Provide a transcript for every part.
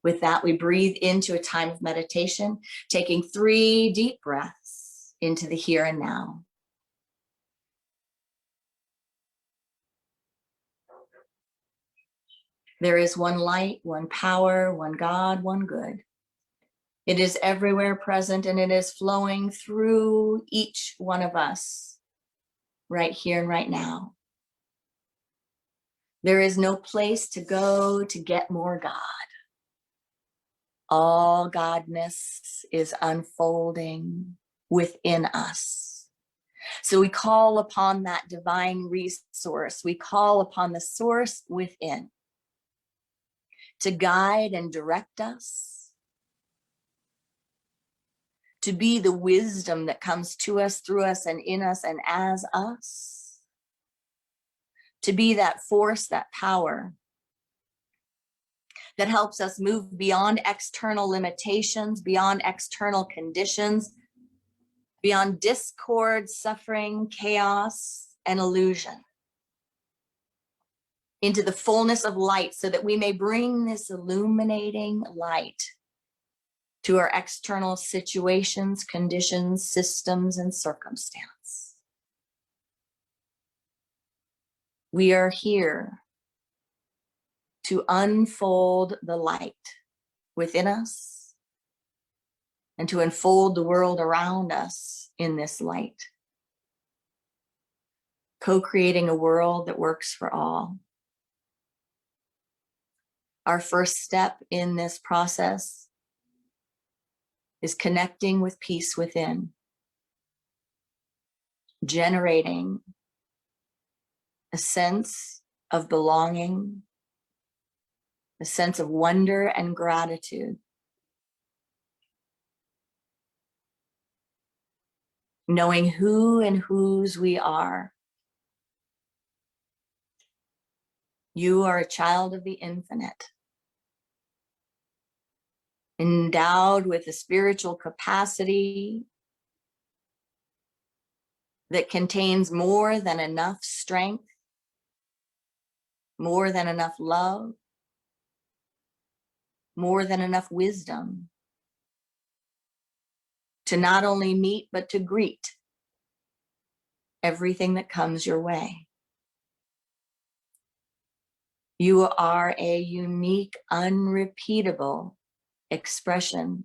With that, we breathe into a time of meditation, taking 3 deep breaths into the here and now. There is one light, one power, one God, one good. It is everywhere present, and it is flowing through each one of us right here and right now. There is no place to go to get more God. All Godness is unfolding within us. So we call upon that divine resource. We call upon the source within to guide and direct us, to be the wisdom that comes to us, through us, and in us, and as us, to be that force, that power that helps us move beyond external limitations, beyond external conditions, beyond discord, suffering, chaos, and illusion, into the fullness of light, so that we may bring this illuminating light to our external situations, conditions, systems, and circumstance. We are here to unfold the light within us and to unfold the world around us in this light, co-creating a world that works for all. Our first step in this process is connecting with peace within, generating a sense of belonging, a sense of wonder and gratitude, knowing who and whose we are. You are a child of the infinite, endowed with a spiritual capacity that contains more than enough strength, more than enough love, more than enough wisdom to not only meet, but to greet everything that comes your way. You are a unique, unrepeatable expression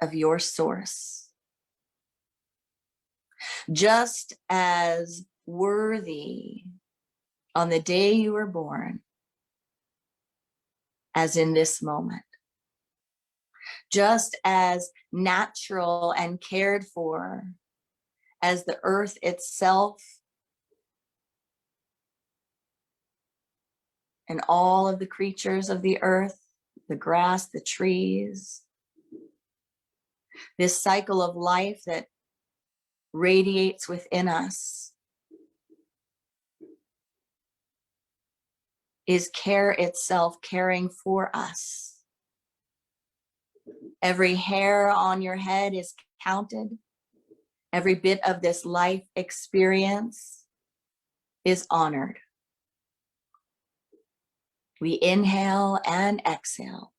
of your source. Just as worthy on the day you were born as in this moment. Just as natural and cared for as the earth itself and all of the creatures of the earth, the grass, the trees, this cycle of life that radiates within us is care itself, caring for us. Every hair on your head is counted. Every bit of this life experience is honored. We inhale and exhale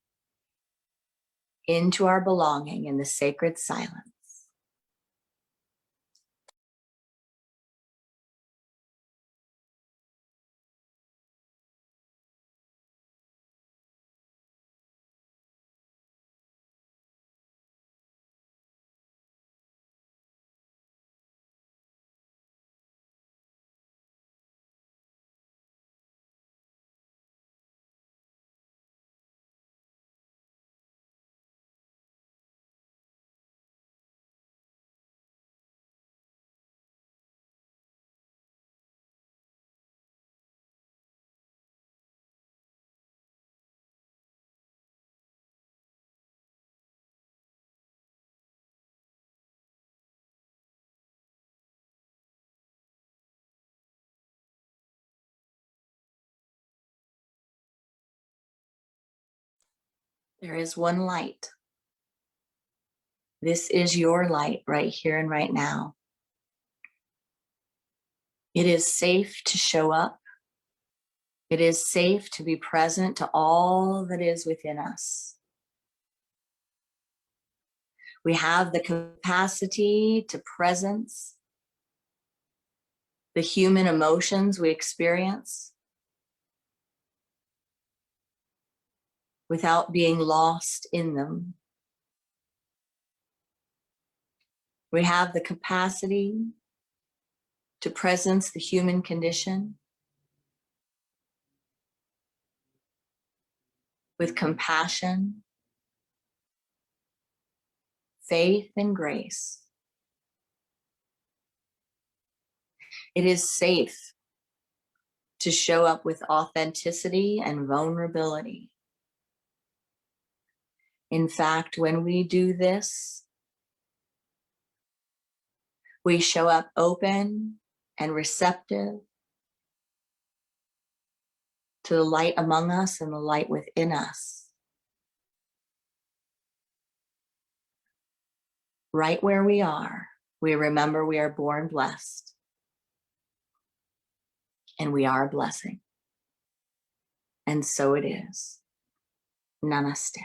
into our belonging in the sacred silence. There is one light. This is your light right here and right now. It is safe to show up. It is safe to be present to all that is within us. We have the capacity to presence the human emotions we experience without being lost in them. We have the capacity to presence the human condition with compassion, faith, and grace. It is safe to show up with authenticity and vulnerability. In fact, when we do this, we show up open and receptive to the light among us and the light within us. Right where we are, we remember we are born blessed and we are a blessing. And so it is. Namaste.